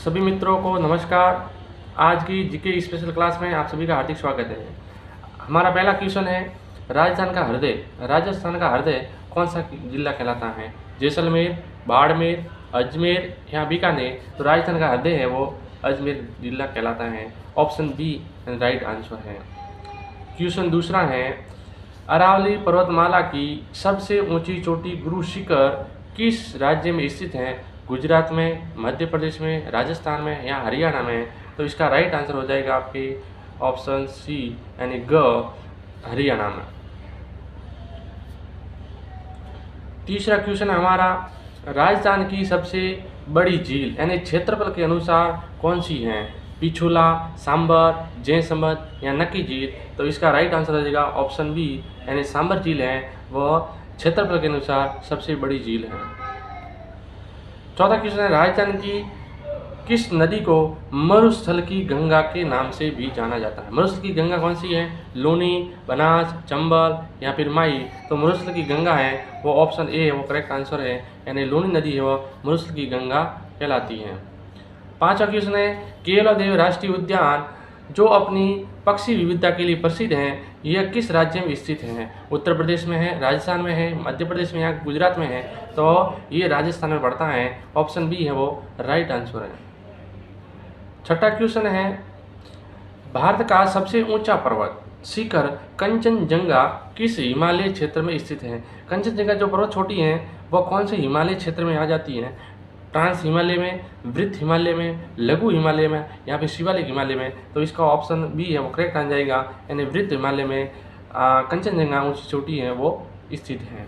सभी मित्रों को नमस्कार। आज की जीके स्पेशल क्लास में आप सभी का हार्दिक स्वागत है। हमारा पहला क्वेश्चन है, राजस्थान का हृदय कौन सा जिला कहलाता है? जैसलमेर, बाड़मेर, अजमेर या बीकानेर? तो राजस्थान का हृदय है वो अजमेर जिला कहलाता है। ऑप्शन बी राइट आंसर है। क्वेश्चन दूसरा है, अरावली पर्वतमाला की सबसे ऊंची चोटी गुरु शिखर किस राज्य में स्थित है? गुजरात में, मध्य प्रदेश में, राजस्थान में या हरियाणा में? तो इसका राइट आंसर हो जाएगा आपके ऑप्शन सी यानी ग, हरियाणा में। तीसरा क्वेश्चन है हमारा, राजस्थान की सबसे बड़ी झील यानी क्षेत्रफल के अनुसार कौन सी है? पिछोला, सांबर, जयसमंद या नक्की झील? तो इसका राइट आंसर हो जाएगा ऑप्शन बी यानी सांबर झील है वह क्षेत्रफल के अनुसार सबसे बड़ी झील है। चौथा क्वेश्चन है, राजस्थान की किस नदी को मरुस्थल की गंगा के नाम से भी जाना जाता है? मरुस्थल की गंगा कौन सी है? लूनी, बनास, चंबल या फिर माई? तो मरुस्थल की गंगा है वो ऑप्शन ए है वो करेक्ट आंसर है, यानी लूनी नदी है वो मरुस्थल की गंगा कहलाती है। पांचवा क्वेश्चन है, केवलादेव राष्ट्रीय उद्यान जो अपनी पक्षी विविधता के लिए प्रसिद्ध है यह किस राज्य में स्थित है? उत्तर प्रदेश में है, राजस्थान में है, मध्य प्रदेश में या गुजरात में है? तो ये राजस्थान में पड़ता है, ऑप्शन बी है वो राइट आंसर है। छठा क्वेश्चन है, भारत का सबसे ऊंचा पर्वत शिखर कंचनजंगा किस हिमालय क्षेत्र में स्थित है? कंचनजंगा जो पर्वत छोटी है वह कौन से हिमालय क्षेत्र में आ जाती है? ट्रांस हिमालय में, वृत्त हिमालय में, लघु हिमालय में या फिर शिवालिक हिमालय में? तो इसका ऑप्शन बी है वो करेक्ट आ जाएगा, यानी वृत्त हिमालय में कंचनजंगा ऊंची चोटी है वो स्थित है।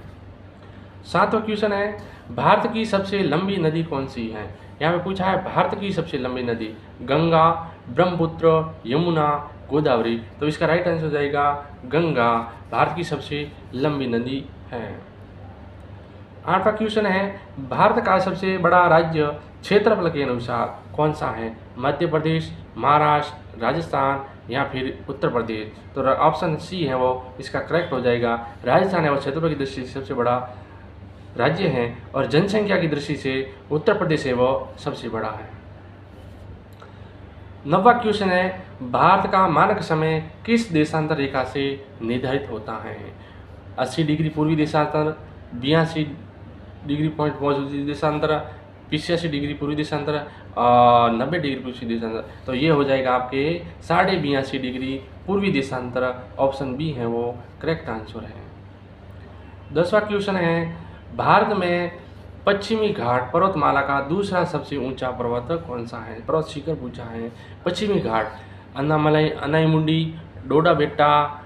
सातवां क्वेश्चन है, भारत की सबसे लंबी नदी कौन सी है? यहाँ पे पूछा है भारत की सबसे लंबी नदी, गंगा, ब्रह्मपुत्र, यमुना, गोदावरी? तो इसका राइट आंसर हो जाएगा गंगा भारत की सबसे लंबी नदी है। आठवां क्वेश्चन है, भारत का सबसे बड़ा राज्य क्षेत्रफल के अनुसार कौन सा है? मध्य प्रदेश, महाराष्ट्र, राजस्थान या फिर उत्तर प्रदेश? तो ऑप्शन सी है वो इसका करेक्ट हो जाएगा, राजस्थान है वो क्षेत्रफल की दृष्टि से सबसे बड़ा राज्य है और जनसंख्या की दृष्टि से उत्तर प्रदेश है वो सबसे बड़ा है। नौवां क्वेश्चन है, भारत का मानक समय किस देशांतर रेखा से निर्धारित होता है? 80 डिग्री पूर्वी देशांतर, 82 डिग्री पॉइंट पॉजिटिव देशांतर, 85 डिग्री पूर्वी देशांतर और 90 डिग्री पूर्वी देशांतर? तो ये हो जाएगा आपके 82.5 डिग्री पूर्वी देशांतर, ऑप्शन बी है वो करेक्ट आंसर है। 10वां क्वेश्चन है, भारत में पश्चिमी घाट पर्वतमाला का दूसरा सबसे ऊंचा पर्वत कौन सा है? पर्वत शिखर पूछा है। पश्चिमी घाट अन्नामलाई, अनाईमुंडी, डोडा बेट्टा,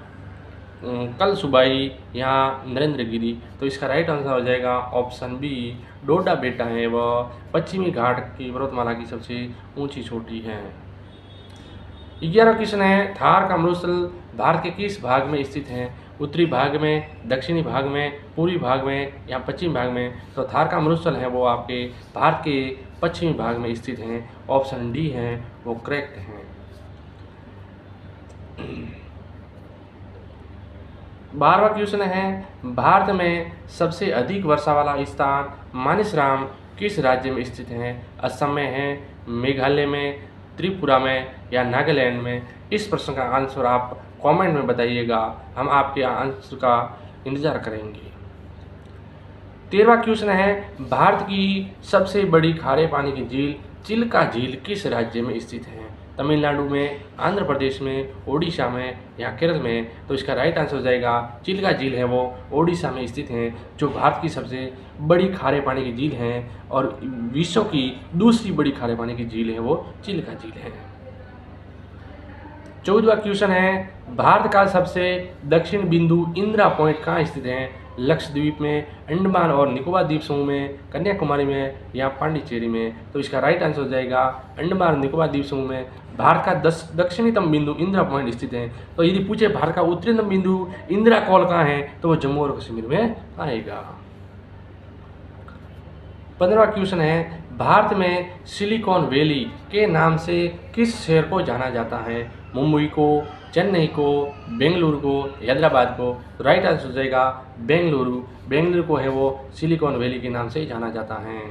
कलसुबाई या नरेंद्रगिरी? तो इसका राइट आंसर हो जाएगा ऑप्शन बी, डोडा बेट्टा है वह पश्चिमी घाट की पर्वतमाला की सबसे ऊंची चोटी है। 11वां क्वेश्चन है, थार का मरुस्थल भारत के किस भाग में स्थित है? उत्तरी भाग में, दक्षिणी भाग में, पूर्वी भाग में या पश्चिमी भाग में? तो थार का मरुस्थल है वो आपके भारत के पश्चिमी भाग में स्थित है, ऑप्शन डी है वो करेक्ट है। 12वां क्वेश्चन है, भारत में सबसे अधिक वर्षा वाला स्थान मानसरोवर किस राज्य में स्थित है? असम में है, मेघालय में, त्रिपुरा में या नागालैंड में? इस प्रश्न का आंसर आप कमेंट में बताइएगा, हम आपके आंसर का इंतजार करेंगे। 13वां क्वेश्चन है, भारत की सबसे बड़ी खारे पानी की झील चिल्का झील किस राज्य में स्थित है? तमिलनाडु में, आंध्र प्रदेश में, ओडिशा में या केरल में? तो इसका राइट आंसर हो जाएगा चिल्का झील है वो ओडिशा में स्थित है, जो भारत की सबसे बड़ी खारे पानी की झील है और विश्व की दूसरी बड़ी खारे पानी की झील है वो चिल्का झील है। 14वां क्वेश्चन है, भारत का सबसे दक्षिण बिंदु इंदिरा पॉइंट कहाँ स्थित है? लक्षद्वीप में, अंडमान और निकोबार द्वीप समूह में, कन्याकुमारी में या पांडिचेरी में? तो इसका राइट आंसर हो जाएगा अंडमान और निकोबार द्वीप समूह में भारत का दक्षिणतम बिंदु इंदिरा पॉइंट स्थित है। तो यदि पूछे भारत का उत्तरीतम बिंदु इंदिरा कॉल कहाँ है तो वो जम्मू और कश्मीर में आएगा। 15वां क्वेश्चन है, भारत में सिलिकॉन वैली के नाम से किस शहर को जाना जाता है? मुंबई को, चेन्नई को, बेंगलुरु को, हैदराबाद को? तो राइट आंसर हो जाएगा बेंगलुरु को है वो सिलिकॉन वैली के नाम से जाना जाता है।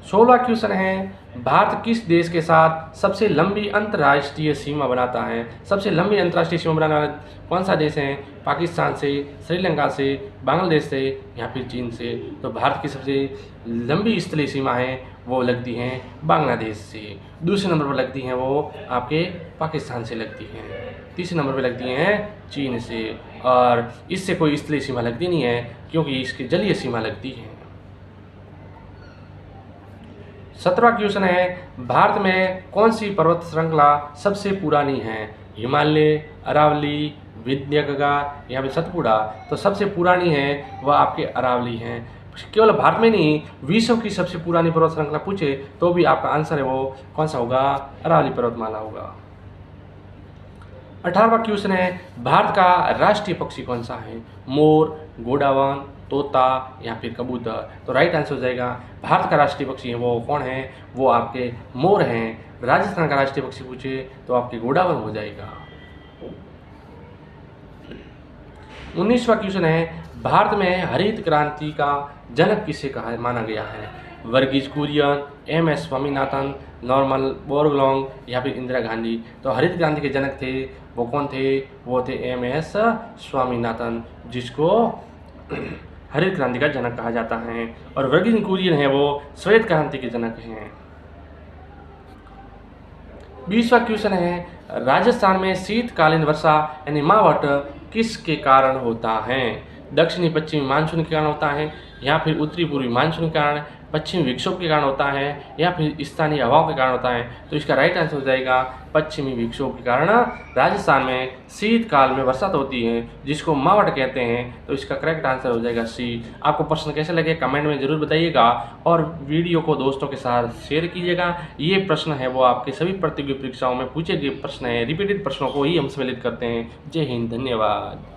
16वां क्वेश्चन है, भारत किस देश के साथ सबसे लंबी अंतर्राष्ट्रीय सीमा बनाता है? सबसे लंबी अंतर्राष्ट्रीय सीमा बनाने वाला कौन सा देश है? पाकिस्तान से, श्रीलंका से, बांग्लादेश से या फिर चीन से? तो भारत की सबसे लंबी स्थलीय सीमा है वो लगती हैं बांग्लादेश से। दूसरे नंबर पर लगती हैं वो आपके पाकिस्तान से लगती हैं। तीसरे नंबर पर लगती हैं चीन से, और इससे कोई स्थलीय सीमा लगती नहीं है क्योंकि इसकी जलीय सीमा लगती है। 17वां क्वेश्चन है, भारत में कौन सी पर्वत श्रृंखला सबसे पुरानी है? हिमालय, अरावली, विंध्यगगा या फिर सतपुड़ा? तो सबसे पुरानी है वह आपके अरावली है। केवल भारत में नहीं, विश्व की सबसे पुरानी पर्वत श्रृंखला पूछे तो भी आपका आंसर है वो कौन सा होगा? अरावली पर्वतमाला होगा। 18वां क्वेश्चन है, भारत का राष्ट्रीय पक्षी कौन सा है? मोर, गोडावण, तोता या फिर कबूतर? तो राइट आंसर हो जाएगा, भारत का राष्ट्रीय पक्षी है वो कौन है? वो आपके मोर हैं। राजस्थान का राष्ट्रीय पक्षी पूछे तो आपके गोडावण हो जाएगा। 19वां क्वेश्चन है, भारत में हरित क्रांति का जनक किसे कहा माना गया है? वर्गीज कुरियन, एम.एस. स्वामीनाथन, नॉर्मन बोरलॉन्ग या फिर इंदिरा गांधी? तो हरित क्रांति के जनक थे वो कौन थे? वो थे एम.एस. स्वामीनाथन, जिसको हरित क्रांति का जनक कहा जाता है। और वर्गीज कुरियन है वो श्वेत क्रांति के जनक हैं। 20वां क्वेश्चन है, राजस्थान में शीतकालीन वर्षा यानी मावठ किसके कारण होता है? दक्षिणी पश्चिमी मानसून के कारण होता है या फिर उत्तरी पूर्वी मानसून के कारण, पश्चिमी विक्षोभ के कारण होता है या फिर स्थानीय हवाओं के कारण होता है? तो इसका राइट आंसर हो जाएगा पश्चिमी विक्षोभ के कारण राजस्थान में शीतकाल में वर्षा होती है जिसको मावठ कहते हैं। तो इसका करेक्ट आंसर हो जाएगा सी। आपको प्रश्न कैसे लगे कमेंट में जरूर बताइएगा और वीडियो को दोस्तों के साथ शेयर कीजिएगा। ये प्रश्न है वो आपके सभी प्रतियोगी परीक्षाओं में पूछे गए प्रश्न है, रिपीटेड प्रश्नों को ही हम सम्मिलित करते हैं। जय हिंद, धन्यवाद।